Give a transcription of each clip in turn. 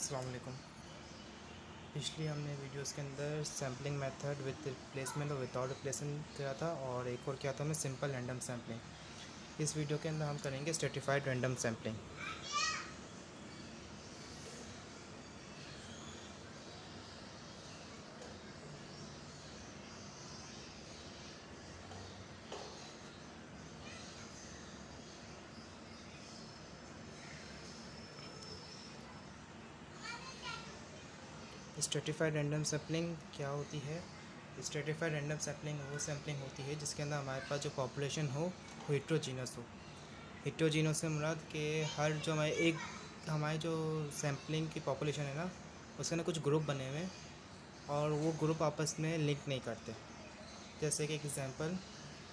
अस्सलाम वालेकुम। पिछली हमने वीडियोस के अंदर सैम्पलिंग मेथड विद रिप्लेसमेंट और विदाउट रिप्लेसमेंट किया था, और एक और किया था हमने सिंपल रैंडम सैम्पलिंग। इस वीडियो के अंदर हम करेंगे stratified random sampling. Stratified random sampling क्या होती है? स्ट्रेटिफाइड रैंडम सैम्पलिंग वो सैम्पलिंग होती है जिसके अंदर हमारे पास जो पॉपुलेशन हो वो हिट्रोजीनस हो। हिट्रोजीनस से मुराद कि हर जो हमारे जो सैम्पलिंग की पॉपुलेशन है ना, उसके अंदर कुछ ग्रुप बने हुए हैं और वो ग्रुप आपस में लिंक नहीं करते। जैसे कि एग्जांपल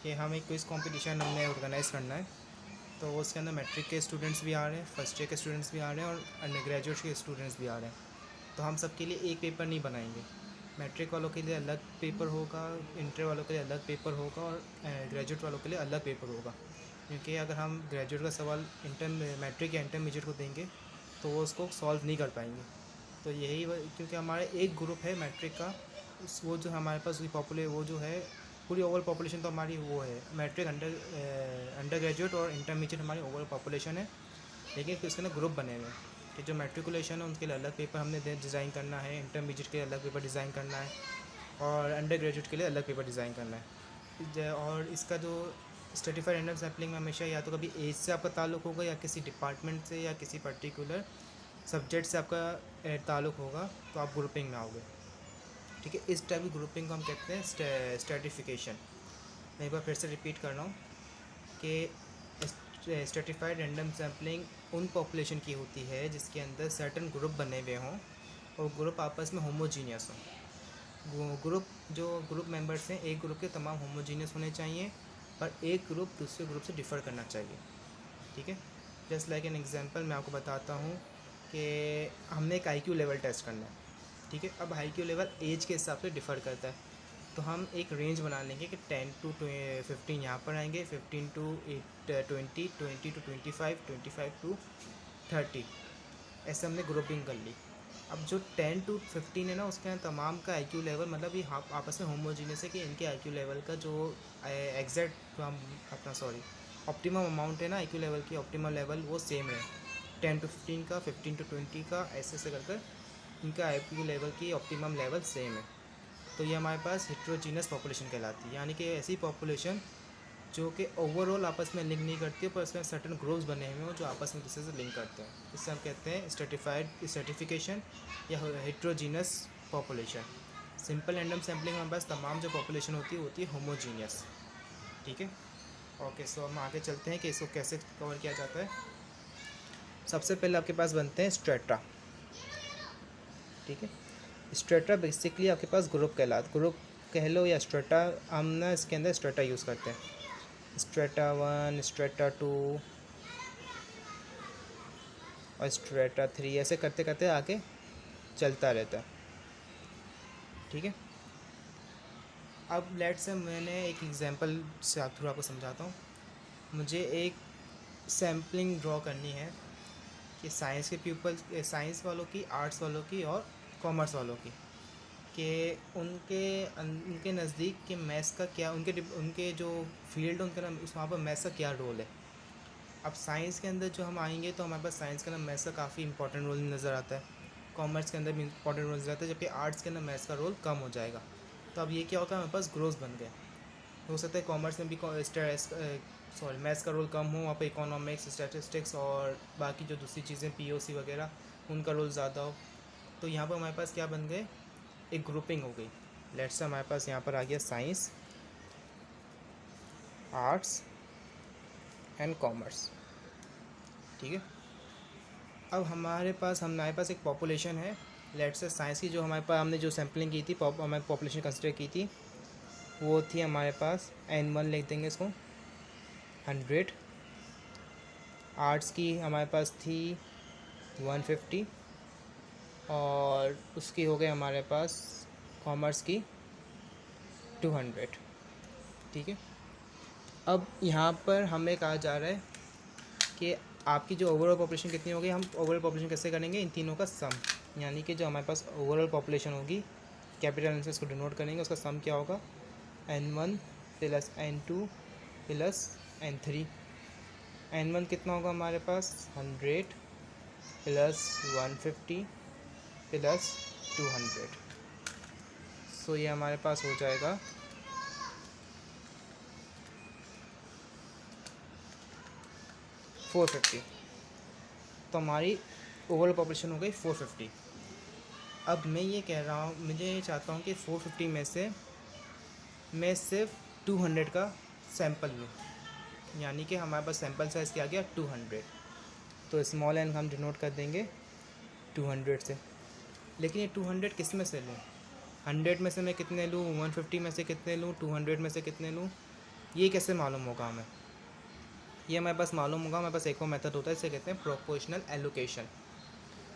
कि हम एक क्विज़ कंपटीशन हमने ऑर्गेनाइज़ करना है, तो उसके अंदर मैट्रिक के स्टूडेंट्स भी आ रहे हैं, फर्स्ट ईयर के स्टूडेंट्स भी आ रहे हैं और अंडर ग्रेजुएट के स्टूडेंट्स भी आ रहे हैं। तो हम सब के लिए एक पेपर नहीं बनाएंगे। मैट्रिक वालों के लिए अलग पेपर होगा, इंटर वालों के लिए अलग पेपर होगा और ग्रेजुएट वालों के लिए अलग पेपर होगा। क्योंकि अगर हम ग्रेजुएट का सवाल मैट्रिक या इंटरमीडिएट को देंगे तो वो उसको सॉल्व नहीं कर पाएंगे। तो क्योंकि हमारा एक ग्रुप है मैट्रिक का, वो जो हमारे पास वो जो है पूरी ओवरऑल पॉपुलेशन तो हमारी वो है मैट्रिक अंडर ग्रेजुएट और इंटरमीडिएट हमारी ओवरऑल पॉपुलेशन है। लेकिन फिर उसके अंदर ग्रुप बने हुए हैं कि जो मैट्रिकुलेशन है उनके लिए अलग पेपर हमने डिज़ाइन करना है, इंटरमीडिएट के लिए अलग पेपर डिज़ाइन करना है और अंडर ग्रेजुएट के लिए अलग पेपर डिज़ाइन करना है। और इसका जो स्ट्रेटिफाइड रैंडम सैम्पलिंग में हमेशा या तो कभी एज से आपका ताल्लुक़ होगा या किसी डिपार्टमेंट से या किसी पर्टिकुलर सब्जेक्ट से आपका ताल्लुक़ होगा, तो आप ग्रुपिंग में आओगे। ठीक है, इस टाइप की ग्रुपिंग को हम कहते हैं स्ट्रेटिफिकेशन। मैं एक बार फिर से रिपीट कर रहा हूँ कि स्ट्रेटिफाइड रैंडम सैम्पलिंग उन पॉपुलेशन की होती है जिसके अंदर सर्टन ग्रुप बने हुए हों और ग्रुप आपस में होमोजीनियस हों। जो ग्रुप मेंबर्स हैं एक ग्रुप के तमाम होमोजीनियस होने चाहिए, पर एक ग्रुप दूसरे ग्रुप से डिफ़र करना चाहिए। ठीक है, जस्ट लाइक एन एग्जांपल मैं आपको बताता हूँ कि हमने एक IQ लेवल टेस्ट करना है। ठीक है, अब IQ लेवल एज के हिसाब से डिफ़र करता है, तो हम एक रेंज बना लेंगे कि 10 to 15 यहाँ पर आएंगे, 15 to 20, 20 to 25, 25 to 30, ऐसे हमने ग्रुपिंग कर ली। अब जो 10 to 15 है ना, उसके अंदर तमाम का IQ लेवल मतलब ये आपस में होमोजीनियस है कि इनके IQ लेवल का जो एग्जैक्ट जो हम ऑप्टिमम अमाउंट है ना IQ लेवल की, ऑप्टिमम लेवल वो सेम है। 10 to 15 का, 15 to 20 का, ऐसे कर इनका IQ लेवल की ऑप्टिमम लेवल सेम है। तो ये हमारे पास हेट्रोजीनस पॉपुलेशन कहलाती है, यानी कि ऐसी पॉपुलेशन जो कि ओवरऑल आपस में लिंक नहीं करती है, पर उसमें सर्टन ग्रुप्स बने हुए हैं जो आपस में दूसरे से लिंक करते हैं। इससे हम कहते हैं स्ट्रेटिफिकेशन या heterogeneous population. Simple random sampling में हमारे पास तमाम जो पॉपुलेशन होती है होमोजीनियस। ठीक है, ओके। सो हम आगे चलते हैं कि इसको कैसे कवर किया जाता है। सबसे पहले आपके पास बनते हैं स्ट्रेटा। ठीक है, स्ट्रेटा बेसिकली आपके पास ग्रुप ग्रुप कह लो या स्ट्रेटा, हम ना इसके अंदर स्ट्रेटा यूज़ करते हैं। स्ट्रेटा 1, स्ट्रेटा 2 और स्ट्रेटा 3, ऐसे करते करते आगे चलता रहता है। ठीक है, अब लेट्स से मैंने एक एग्जांपल से थ्रू आपको समझाता हूँ। मुझे एक सैम्पलिंग ड्रॉ करनी है कि साइंस वालों की, आर्ट्स वालों की और कॉमर्स वालों की, कि उनके नज़दीक के मैथ्स का क्या, उनके जो फील्ड उनका वहाँ पर मैथ्स का क्या रोल है। अब साइंस के अंदर जो हम आएंगे तो हमारे पास साइंस के अंदर मैथ्स का काफ़ी इंपॉर्टेंट रोल नज़र आता है, कॉमर्स के अंदर भी इंपॉर्टेंट रोल नज़र आता है, जबकि आर्ट्स के अंदर मैथ्स का रोल कम हो जाएगा। तो अब ये क्या होगा, हमारे पास ग्रोथ बन गए। हो सकता है कॉमर्स में भी मैथ्स का रोल कम हो, वहाँ पर इकोनॉमिक्स, स्टैटिस्टिक्स और बाकी जो दूसरी चीज़ें POC वगैरह उनका रोल ज़्यादा हो। तो यहाँ पर हमारे पास क्या बन गए, एक ग्रुपिंग हो गई। लेट्स से हमारे पास यहाँ पर आ गया साइंस, आर्ट्स एंड कॉमर्स। ठीक है, अब हमारे पास एक पॉपुलेशन है। लेट्स से साइंस की जो हमारे पास हमने जो सैम्पलिंग की थी, हमारी पॉपुलेशन कंसिडर की थी, वो थी हमारे पास N1 लिख देंगे इसको 100। आर्ट्स की हमारे पास थी 150 और उसकी हो गई हमारे पास कॉमर्स की 200। ठीक है, अब यहाँ पर हमें कहा जा रहा है कि आपकी जो ओवरऑल पॉपुलेशन कितनी होगी। हम ओवरऑल पॉपुलेशन कैसे करेंगे, इन तीनों का सम। यानी कि जो हमारे पास ओवरऑल पॉपुलेशन होगी, कैपिटल एन से इसको डिनोट करेंगे, उसका सम क्या होगा, N1 plus N2 plus N3। N1 कितना होगा हमारे पास 100 प्लस 150 प्लस 200। सो ये हमारे पास हो जाएगा 450। तो हमारी ओवरऑल पॉपुलेशन हो गई 450। अब मैं ये कह रहा हूँ, मुझे ये चाहता हूँ कि 450 में से मैं सिर्फ 200 का सैंपल लूँ, यानी कि हमारे पास सैंपल साइज़ क्या आ गया 200। तो स्मॉल एन हम डिनोट कर देंगे 200 से। लेकिन ये 200 किस में से लूँ, 100 में से मैं कितने लूँ, 150 में से कितने लूँ, 200 में से कितने लूँ, ये कैसे मालूम होगा हमें? ये हमारे पास मालूम होगा, हमारे पास एक और मेथड होता है, इसे कहते हैं प्रोपोर्शनल एलोकेशन।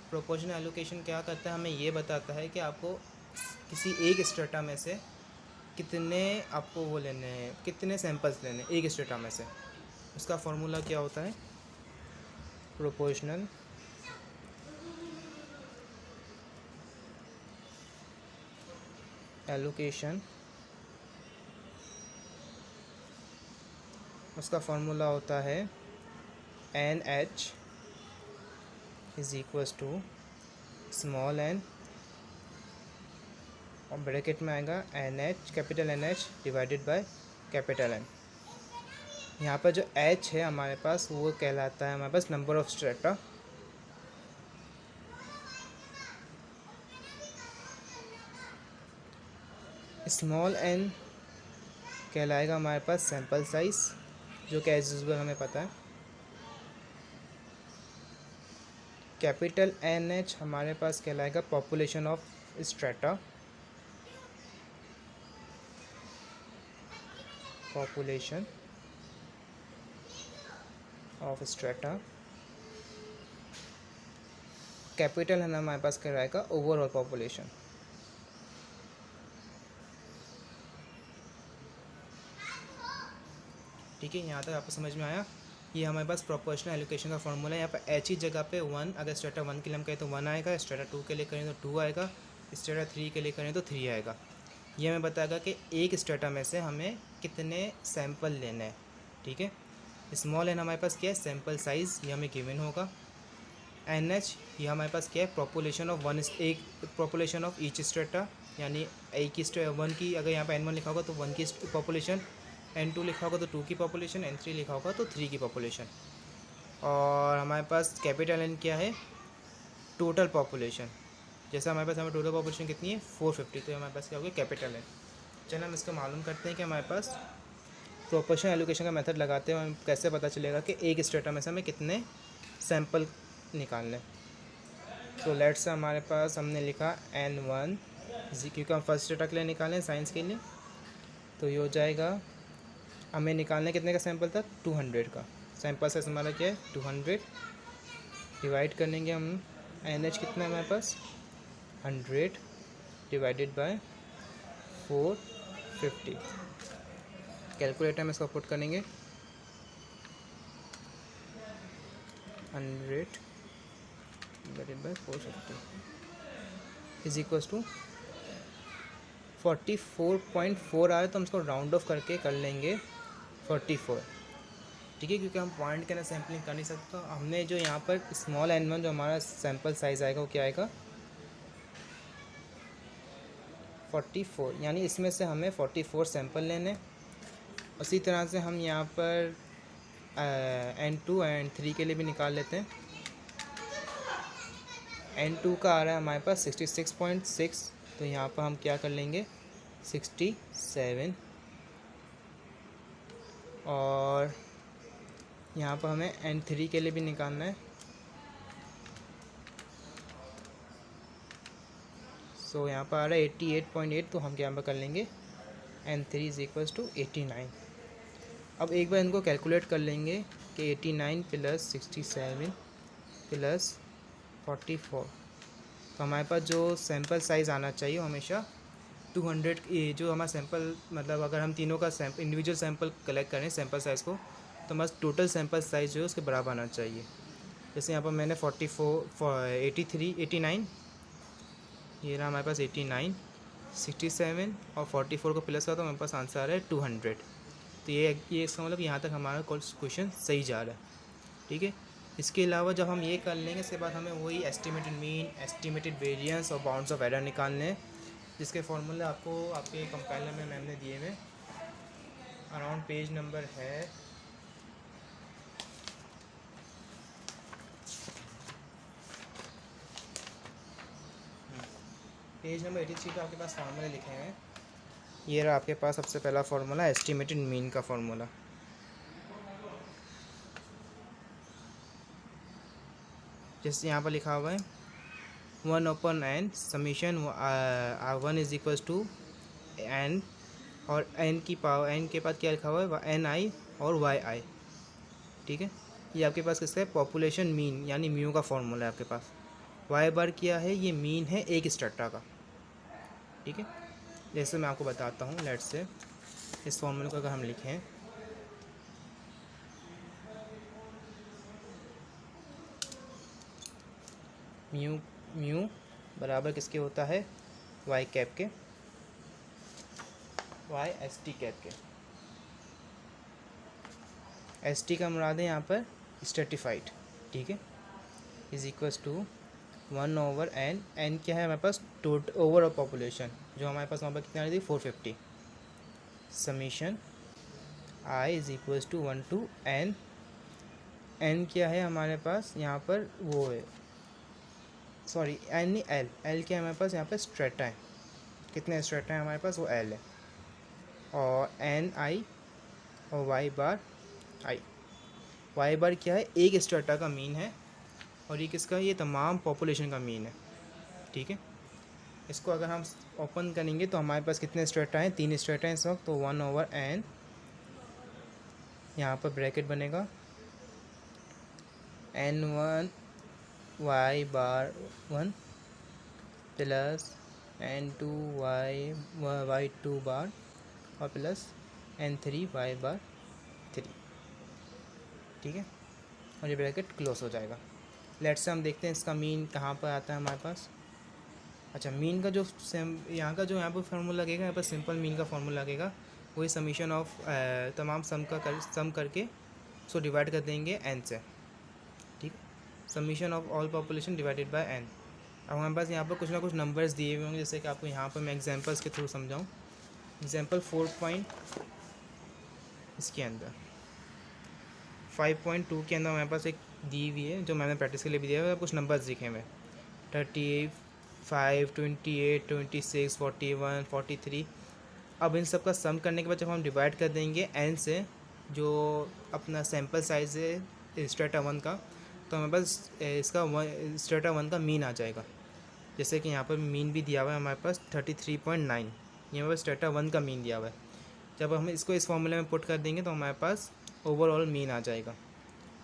प्रोपोर्शनल एलोकेशन क्या करता है, हमें ये बताता है कि आपको किसी एक स्ट्रेटा में से कितने आपको वो लेने हैं, कितने सैंपल्स लेने हैं एक स्ट्रेटा में से। उसका फॉर्मूला क्या होता है, प्रोपोर्शनल एलोकेशन, उसका फॉर्मूला होता है NH is equals to small n और ब्रैकेट में आएगा NH, capital NH divided by capital N। यहाँ पर जो H है हमारे पास वो कहलाता है हमारे पास number of strata, small n कहलाएगा हमारे पास सैंपल साइज़, जो कि एज यूजुअल हमें पता है। कैपिटल NH हमारे पास कहलाएगा population of strata, population of strata. Capital है ना हमारे पास कहलाएगा ओवरऑल पॉपुलेशन। ठीक है, यहाँ तक आपको समझ में आया? ये हमारे पास प्रोपोर्शनल एलोकेशन का फॉर्मूला है। यहाँ पर एच ही जगह पे 1, अगर स्ट्रेटा 1 के लिए हम कहें तो 1 आएगा, स्ट्रेटा 2 के लिए करें तो 2 आएगा, स्ट्रेटा 3 के लिए करें तो 3 आएगा। ये हमें बताएगा कि एक स्ट्रेटा में से हमें कितने सैंपल लेने हैं। ठीक है, स्मॉल एन हमारे पास क्या है, सैंपल साइज़, ये हमें गिवन होगा। NH ये हमारे पास क्या है, पॉपुलेशन ऑफ वन, एक पॉपुलेशन ऑफ ईच स्ट्रेटा, यानी एक की 1 की, अगर यहाँ पर N1 लिखा होगा तो 1 की पॉपुलेशन, N2 लिखा होगा तो 2 की पॉपुलेशन, N3 लिखा होगा तो 3 की पॉपुलेशन। और हमारे पास कैपिटल N क्या है, टोटल पॉपुलेशन। जैसे हमारे पास टोटल पॉपुलेशन कितनी है 450, तो हमारे पास क्या हो गया कैपिटल N। चलो हम इसको मालूम करते हैं कि हमारे पास प्रोपोर्शनल एलोकेशन का मेथड लगाते हैं हमें कैसे पता चलेगा कि एक स्ट्रेटा में से हमें कितने सैंपल निकालने। तो लेट्स से हमारे पास हमने लिखा N1, क्योंकि हम फर्स्ट स्ट्रेटा के लिए निकालें साइंस के लिए, तो ये हो जाएगा हमें निकालने कितने का सैंपल था 200 का। सैंपल साइज हमारा क्या है 200, डिवाइड करेंगे हम NH कितना है हमारे पास 100 डिवाइडेड बाय 450। कैलकुलेटर में इसको पुट करेंगे 100 divided by 450 is equals to 44.4 आ रहा है, तो हम इसको राउंड ऑफ करके कर लेंगे 44। ठीक है, क्योंकि हम पॉइंट के अंदर सैम्पलिंग कर नहीं सकते। तो हमने जो यहाँ पर स्मॉल N1 जो हमारा सैंपल साइज़ आएगा वो क्या आएगा 44, यानी इसमें से हमें 44 सैंपल लेने। उसी तरह से हम यहाँ पर N2 एंड 3 के लिए भी निकाल लेते हैं। N2 का आ रहा है हमारे पास 66.6, तो यहाँ पर हम क्या कर लेंगे 67, और यहाँ पर हमें N3 के लिए भी निकालना है। सो यहाँ पर आ रहा है 88.8, तो हम यहाँ पर कर लेंगे N3 इज इक्वल्स टू 89। अब एक बार इनको कैलकुलेट कर लेंगे कि 89 प्लस 67 प्लस 44, तो हमारे पास जो सैंपल साइज़ आना चाहिए हमेशा 200, ये जो हमारा सैंपल, मतलब अगर हम तीनों का इंडिविजुअल सैंपल कलेक्ट करें सैंपल साइज़ को, तो हमारा टोटल सैंपल साइज़ जो है उसके बराबर आना चाहिए। जैसे यहाँ पर मैंने 44, 83, 89 ये रहा हमारे पास 89, 67 और 44 को प्लस करा तो हमारे पास आंसर आ रहा है 200। तो ये इसका मतलब यहाँ तक हमारा क्वेश्चन सही जा रहा है। ठीक है, इसके अलावा जब हम ये कर लेंगे इसके बाद हमें वही एस्टिमेटेड मीन, एस्टिमेटेड वेरिएंस और बाउंड्स ऑफ एरर निकालने हैं, जिसके फॉर्मूले आपको आपके कंपाइलर में मैम ने दिए हुए। अराउंड पेज नंबर है पेज नंबर 83 पे आपके पास फार्मूले लिखे हैं। ये रहा आपके पास सबसे पहला फार्मूला, एस्टिमेटेड मीन का फार्मूला। जैसे यहाँ पर लिखा हुआ है 1/n summation 1 is equals to n, और n की पावर n के बाद क्या लिखा हुआ है ni और yi। ठीक है, ये आपके पास किसका है, पॉपुलेशन मीन यानी म्यू का फॉर्मूला है आपके पास। y बार क्या है, ये मीन है एक स्ट्रैटा का। ठीक है, जैसे मैं आपको बताता हूँ, लेट्स से इस फॉर्मूले को अगर हम लिखें म्यू बराबर किसके होता है, वाई कैप के, वाई एस टी कैप के। एस टी का मुराद है यहाँ पर स्ट्रेटिफाइड। ठीक है, is equals to 1/n। n क्या है हमारे पास, टोटल ओवरऑल पॉपुलेशन, जो हमारे पास वहाँ पर कितना आ रही थी 450। Summation i is equals to 1 to n। n क्या है हमारे पास यहाँ पर, वो है सॉरी n नहीं l क्या है हमारे पास यहाँ पर स्ट्रेटा है, कितने स्ट्रेटा है हमारे पास, वो l है। और n i और y बार i। y बार क्या है, एक स्ट्रेटा का मीन है, और ये किसका, ये तमाम पॉपुलेशन का मीन है। ठीक है, इसको अगर हम ओपन करेंगे तो हमारे पास कितने स्ट्रेटा हैं, 3 स्ट्रेटा हैं इस वक्त। तो 1/n, यहाँ पर ब्रैकेट बनेगा n1 y बार 1 प्लस n2 y2 बार और प्लस n3 y बार 3। ठीक है, और ये ब्रैकेट क्लोज हो जाएगा। लेट से हम देखते हैं इसका मीन कहाँ पर आता है हमारे पास। अच्छा, मीन का जो यहाँ पर फार्मूला लगेगा, यहाँ पर सिंपल मीन का फार्मूला लगेगा, वही समीशन ऑफ तमाम सम करके उसको डिवाइड कर देंगे n से। ठीक, summation of all population divided by n। अब हमारे पास यहाँ पर कुछ ना कुछ नंबर्स दिए हुए होंगे, जैसे कि आपको यहाँ पर मैं एग्जांपल्स के थ्रू समझाऊँ। एग्जांपल इसके अंदर 5.2 के अंदर हमारे पास एक दी हुई है, जो मैंने प्रैक्टिस के लिए भी दिया है। कुछ नंबर्स लिखे हुए 35, 28, 26, 41, 43। अब इन सब का सम करने के बाद जब हम डिवाइड कर देंगे n से, जो अपना सैम्पल साइज़ है स्ट्रेटा 1 का, तो हमारे पास इसका स्ट्रेटा 1 का मीन आ जाएगा। जैसे कि यहाँ पर मीन भी दिया हुआ है हमारे पास 33.9, यहाँ पर स्ट्रेटा 1 का मीन दिया हुआ है। जब हम इसको इस फॉर्मूले में पुट कर देंगे तो हमारे पास ओवरऑल मीन आ जाएगा।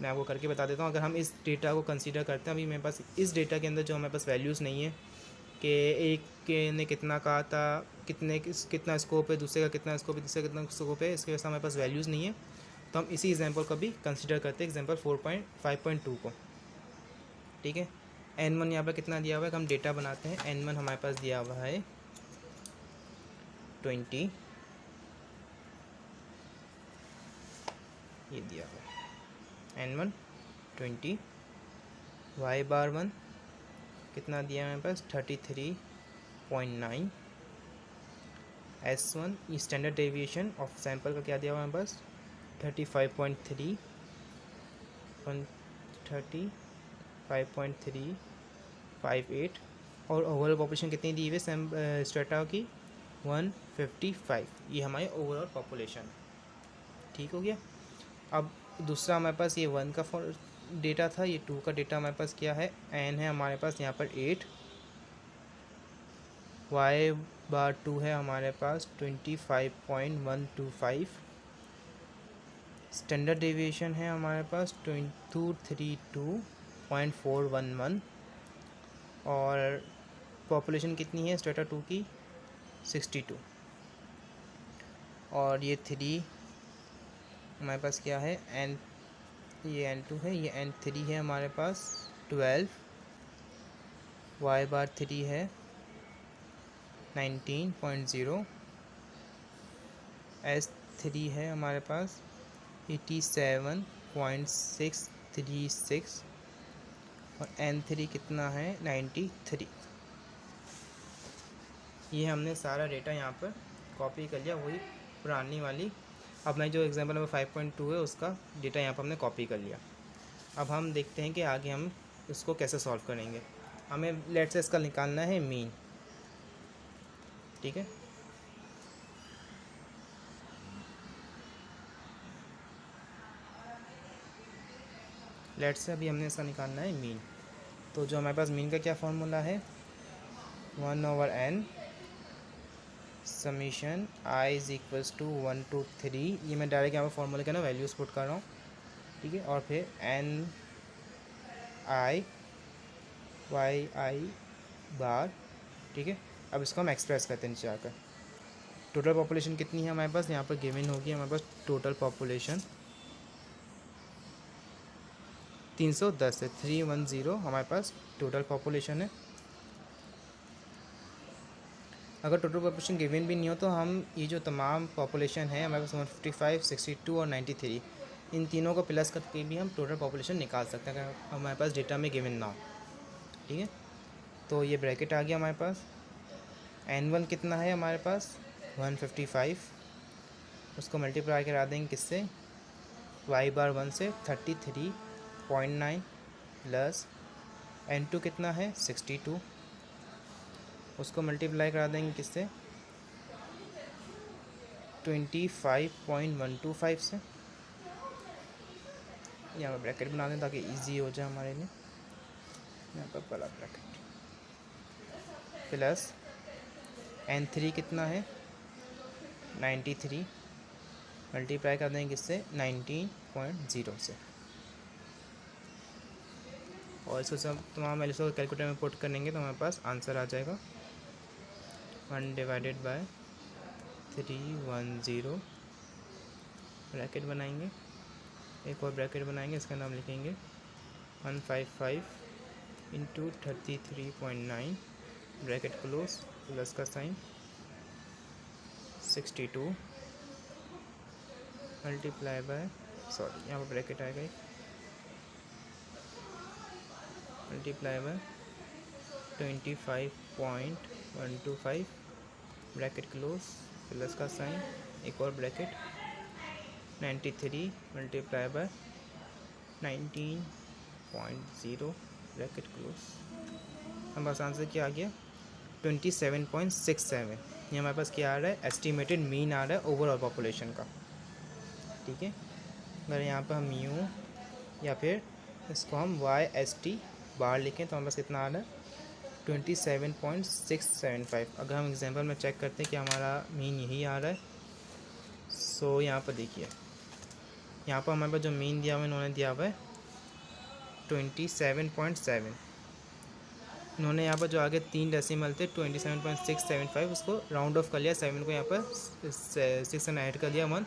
मैं आपको करके बता देता हूँ। अगर हम इस डेटा को कंसीडर करते हैं, अभी मेरे पास इस डेटा के अंदर जो हमारे पास वैल्यूज़ नहीं है कि एक के ने कितना कहा था, कितना स्कोप है, दूसरे का कितना स्कोप है, तीसरे का कितना स्कोप है, इसके वजह से हमारे पास वैल्यूज़ नहीं है। तो हम इसी एग्जांपल को भी कंसीडर करते हैं, एग्जांपल 5.2 को। ठीक है, n1 यहाँ पर कितना दिया हुआ है, हम डेटा बनाते हैं। n1 हमारे पास दिया हुआ है 20, ये दिया हुआ है n1 20, y बार 1 कितना दिया है हमारे पास 33.9, s1 ये स्टैंडर्ड डेविएशन ऑफ सैंपल का क्या दिया हुआ है हमारे पास 35.3, 35.358, और ओवरऑल पॉपुलेशन कितनी दी हुई है स्ट्रेटा की 155। ये हमारी ओवरऑल पॉपुलेशन। ठीक हो गया। अब दूसरा हमारे पास ये 1 का डेटा था, ये 2 का डेटा हमारे पास क्या है, n है हमारे पास यहाँ पर 8, y बार 2 है हमारे पास 25.125, स्टैंडर्ड डेविएशन है हमारे पास 232.411, और पॉपुलेशन कितनी है स्ट्रेटा 2 की 62, और ये 3 हमारे पास क्या है n, ये n2 है, ये n3 है हमारे पास 12, y बार 3 है 19.0, S3 है हमारे पास 87.636 और N3 कितना है 93। ये हमने सारा डेटा यहाँ पर कॉपी कर लिया, वही पुरानी वाली। अब मैं जो एग्जांपल नंबर 5.2 है उसका डेटा यहाँ पर हमने कॉपी कर लिया। अब हम देखते हैं कि आगे हम इसको कैसे सॉल्व करेंगे। हमें लेट से इसका निकालना है मीन, ठीक है। लेट से अभी हमने इसका निकालना है मीन। तो जो हमारे पास मीन का क्या फॉर्मूला है, 1/n summation i is equals to 1 to 3। ये मैं डायरेक्ट यहाँ पर फॉर्मूले का ना वैल्यूज़ पुट कर रहा हूँ, ठीक है। और फिर n i y i बार, ठीक है। अब इसको हम एक्सप्रेस करते हैं नीचे आकर। टोटल पॉपुलेशन कितनी है हमारे पास, यहाँ पर गिवन होगी हमारे पास टोटल पॉपुलेशन 310 है। 310 हमारे पास टोटल पॉपुलेशन है। अगर टोटल पॉपुलेशन गिवन भी नहीं हो तो हम ये जो तमाम पॉपुलेशन है हमारे पास 155, 62 और 93, इन तीनों को प्लस करके भी हम टोटल पॉपुलेशन निकाल सकते हैं अगर हमारे पास डेटा में गिवन ना हो, ठीक है। तो ये ब्रैकेट आ गया हमारे पास। N1 कितना है हमारे पास 155, उसको मल्टीप्लाई करा देंगे किससे, y/1 से 33.9 प्लस N2 कितना है 62, उसको मल्टीप्लाई करा देंगे किससे 25.125 से। यहाँ पर ब्रैकेट बना दें ताकि इजी हो जाए हमारे लिए। यहाँ पर बड़ा ब्रैकेट प्लस N3 कितना है 93, मल्टीप्लाई कर देंगे किससे 19.0 से। और इसको सब तमाम वैल्यूज़ को कैलकुलेटर में पुट करेंगे तो हमारे पास आंसर आ जाएगा 1/310। ब्रैकेट बनाएंगे, एक और ब्रैकेट बनाएंगे, इसका नाम लिखेंगे 155 इंटू 33.9 ब्रैकेट क्लोज प्लस का साइन 62 मल्टीप्लाई बाय, सॉरी यहाँ पर ब्रैकेट आएगा multiply by 25.125 bracket close plus का साइन, एक और bracket 93 multiply by 19.0 bracket close. हमारे पास आंसर क्या आ गया 27.67। ये हमारे पास क्या आ रहा है, एस्टिमेटेड मीन आ रहा है ओवरऑल पॉपुलेशन का, ठीक है। अगर यहाँ पर हम यू या फिर इसको हम YST बार लिखें तो हमारे पास कितना आ रहा है 27.675। अगर हम एग्जांपल में चेक करते हैं कि हमारा मीन यही आ रहा है, सो यहाँ पर देखिए, यहाँ पर हमारे पास जो मीन दिया हुआ है इन्होंने दिया हुआ है 27.7। इन्होंने यहाँ पर जो आगे 3 डेसिमल थे 27.675 उसको राउंड ऑफ कर लिया, 7 को यहाँ पर 6 से ऐड कर दिया 1,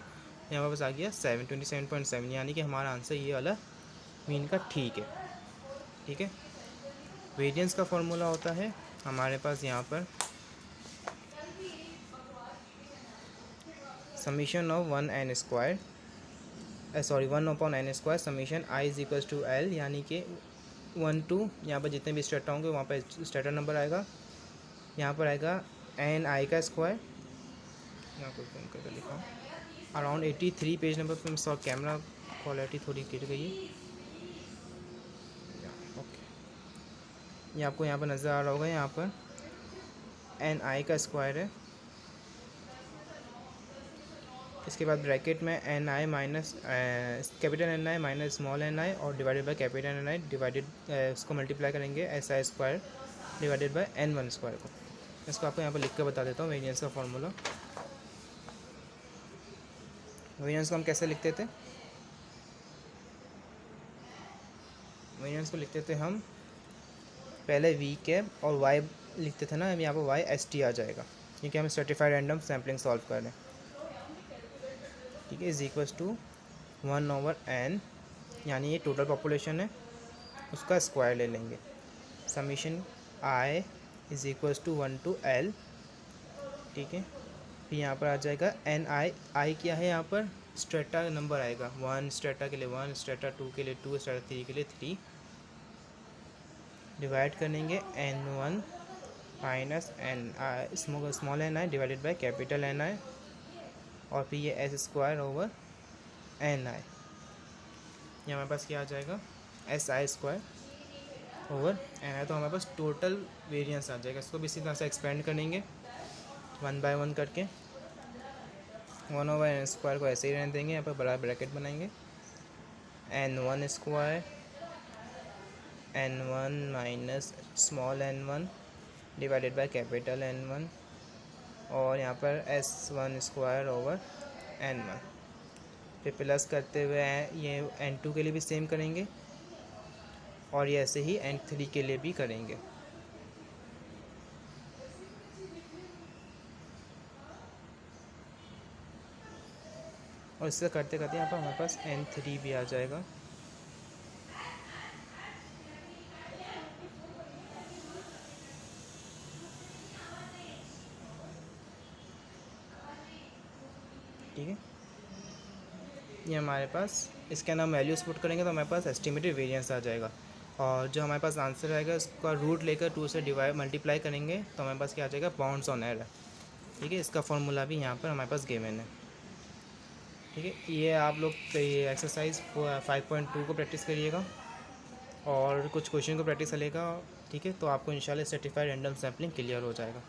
यहाँ पर बस आ गया 7, 27.7। यानी कि हमारा आंसर ये वाला मीन का ठीक है, ठीक है। वेरिएंस का फॉर्मूला होता है हमारे पास यहाँ पर summation of 1n square, sorry 1/n² summation i is equals to l, यानी कि 1 to यहाँ पर जितने भी स्टेटा होंगे वहाँ पर स्टेटा नंबर आएगा, यहाँ पर आएगा ni का स्क्वायर, यहाँ पर कम करके लिखा अराउंड 83 पेज नंबर पर। सॉरी कैमरा क्वालिटी थोड़ी गिर गई है, ओके। ये आपको यहाँ पर नज़र आ रहा होगा, यहाँ पर ni का स्क्वायर है, इसके बाद ब्रैकेट में ni minus capital Ni minus small ni और divided by capital Ni divided, उसको मल्टीप्लाई करेंगे SI square divided by N1 square को। इसको आपको यहाँ पर लिख कर बता देता हूँ वेरिएंस का फॉर्मूला। वेरिएंस को हम कैसे लिखते थे, वेरिएंस को लिखते थे हम पहले V कैप और Y लिखते थे ना, अब यहाँ पर YST आ जाएगा क्योंकि हम सर्टिफाइड रैंडम सैम्पलिंग सॉल्व कर रहे हैं, ठीक है। इज इक्वल्स टू 1/n, यानी ये टोटल पॉपुलेशन है उसका स्क्वायर ले लेंगे, summation i is equals to 1 to l ठीक है। फिर यहाँ पर आ जाएगा एन आई क्या है, यहाँ पर स्ट्रेटा नंबर आएगा, 1 स्ट्रेटा के लिए 1, स्ट्रेटा 2 के लिए 2, स्ट्रेटा 3 के लिए 3, डिवाइड करेंगे n1 minus n i small n i divided by capital n i, और फिर ये s square over n i, ये हमारे पास क्या आ जाएगा s i square over n i. तो हमारे पास टोटल वेरिएंस आ जाएगा। इसको भी इसी तरह से एक्सपेंड करेंगे 1 बाय 1 करके, 1 ओवर एन स्क्वायर को ऐसे ही रहने देंगे, यहाँ पर बड़ा ब्रैकेट बनाएंगे, n1 square n1 minus small n1 divided by capital n1, और यहाँ पर s1 स्क्वायर ओवर n1। फिर प्लस करते हुए ये n2 के लिए भी सेम करेंगे, और ये ऐसे ही n3 के लिए भी करेंगे। और इससे करते करते यहाँ पर हमारे पास n3 भी आ जाएगा। ठीक है, ये हमारे पास इसके अंदर हम वैल्यूज पुट करेंगे तो हमारे पास एस्टिमेटेड वेरिएंस आ जाएगा, और जो हमारे पास आंसर आएगा उसका रूट लेकर 2 से मल्टीप्लाई करेंगे तो हमारे पास क्या आ जाएगा बाउंड्स ऑन एरर। ठीक है, इसका फॉर्मूला भी यहाँ पर हमारे पास गिवन है। ठीक है, ये आप लोग ये एक्सरसाइज 5.2 को प्रैक्टिस करिएगा और कुछ क्वेश्चन को प्रैक्टिस करिएगा। ठीक है, तो आपको इंशाल्लाह सर्टिफाइड रैंडम सैम्पलिंग क्लियर हो जाएगा।